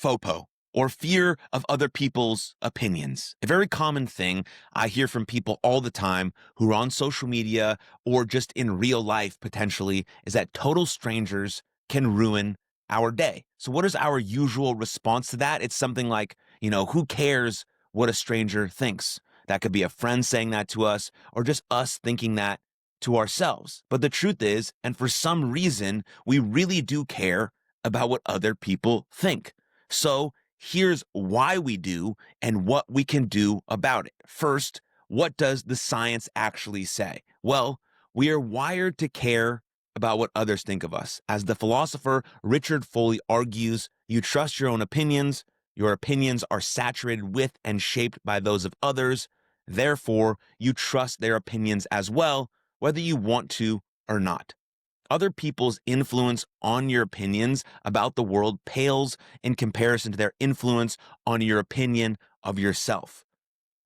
FOPO, or fear of other people's opinions. A very common thing I hear from people all the time who are on social media or just in real life potentially is that total strangers can ruin our day. So, what is our usual response to that? It's something like, who cares what a stranger thinks? That could be a friend saying that to us or just us thinking that to ourselves. But the truth is, and for some reason, we really do care about what other people think. So here's why we do and what we can do about it. First, what does the science actually say? Well, we are wired to care about what others think of us. As the philosopher Richard Foley argues, you trust your own opinions. Your opinions are saturated with and shaped by those of others. Therefore, you trust their opinions as well, whether you want to or not. Other people's influence on your opinions about the world pales in comparison to their influence on your opinion of yourself.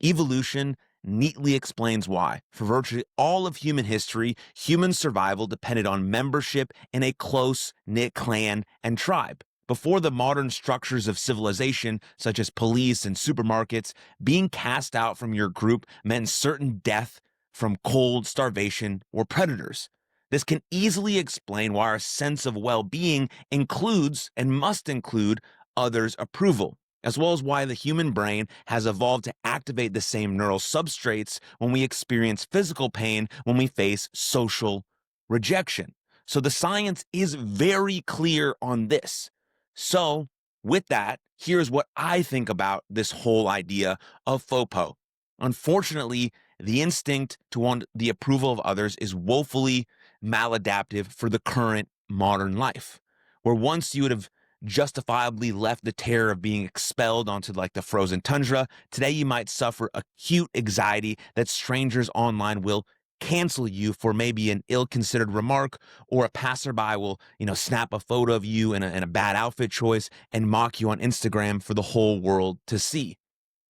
Evolution neatly explains why. For virtually all of human history, human survival depended on membership in a close-knit clan and tribe. Before the modern structures of civilization, such as police and supermarkets, being cast out from your group meant certain death from cold, starvation, or predators. This can easily explain why our sense of well-being includes and must include others' approval, as well as why the human brain has evolved to activate the same neural substrates when we experience physical pain when we face social rejection. So the science is very clear on this. So with that, here's what I think about this whole idea of FOPO. Unfortunately, the instinct to want the approval of others is woefully maladaptive for the current modern life, where once you would have justifiably left the terror of being expelled onto like the frozen tundra, today you might suffer acute anxiety that strangers online will cancel you for maybe an ill-considered remark, or a passerby will, snap a photo of you in a bad outfit choice and mock you on Instagram for the whole world to see.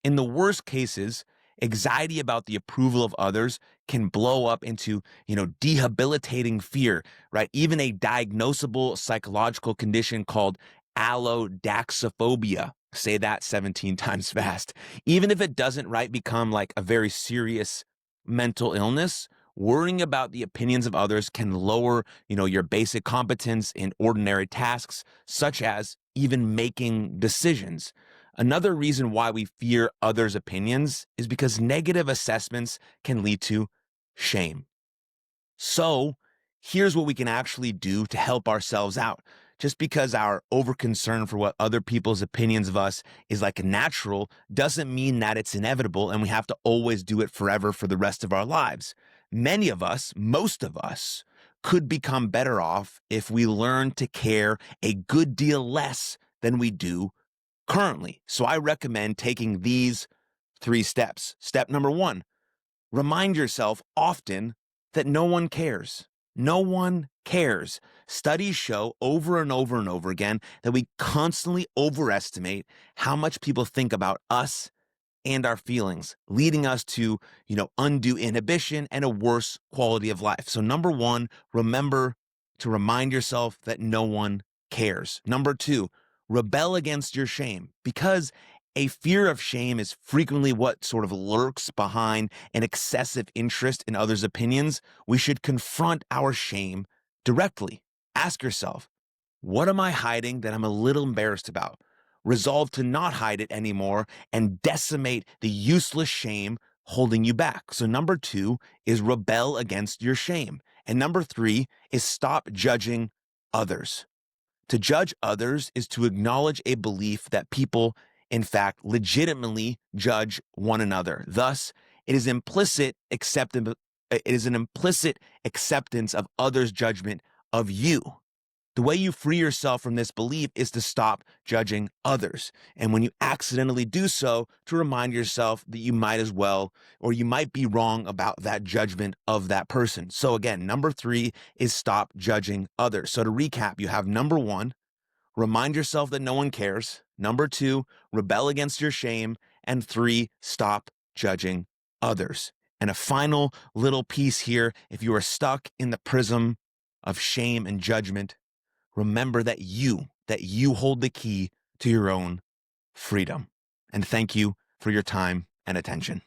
In the worst cases, anxiety about the approval of others can blow up into, debilitating fear, right? Even a diagnosable psychological condition called allodaxophobia. Say that 17 times fast. Even if it doesn't, right, become like a very serious mental illness, worrying about the opinions of others can lower, your basic competence in ordinary tasks, such as even making decisions. Another reason why we fear others' opinions is because negative assessments can lead to shame. So here's what we can actually do to help ourselves out. Just because our overconcern for what other people's opinions of us is like natural doesn't mean that it's inevitable and we have to always do it forever for the rest of our lives. Many of us, most of us, could become better off if we learn to care a good deal less than we do currently. So I recommend taking these 3 steps. Step number 1, remind yourself often that no one cares. No one cares. Studies show over and over and over again that we constantly overestimate how much people think about us and our feelings, leading us to, undue inhibition and a worse quality of life. So number 1, remember to remind yourself that no one cares. Number 2, rebel against your shame, because a fear of shame is frequently what sort of lurks behind an excessive interest in others' opinions. We should confront our shame directly. Ask yourself, what am I hiding that I'm a little embarrassed about? Resolve to not hide it anymore and decimate the useless shame holding you back. So number 2 is rebel against your shame. And number 3 is stop judging others. To judge others is to acknowledge a belief that people, in fact, legitimately judge one another. Thus, it is an implicit acceptance of others' judgment of you. The way you free yourself from this belief is to stop judging others. And when you accidentally do so, to remind yourself that you might as well, or you might be wrong about that judgment of that person. So again, number 3 is stop judging others. So to recap, you have number 1, remind yourself that no one cares. Number 2, rebel against your shame. And 3, stop judging others. And a final little piece here, if you are stuck in the prism of shame and judgment, remember that you hold the key to your own freedom. And thank you for your time and attention.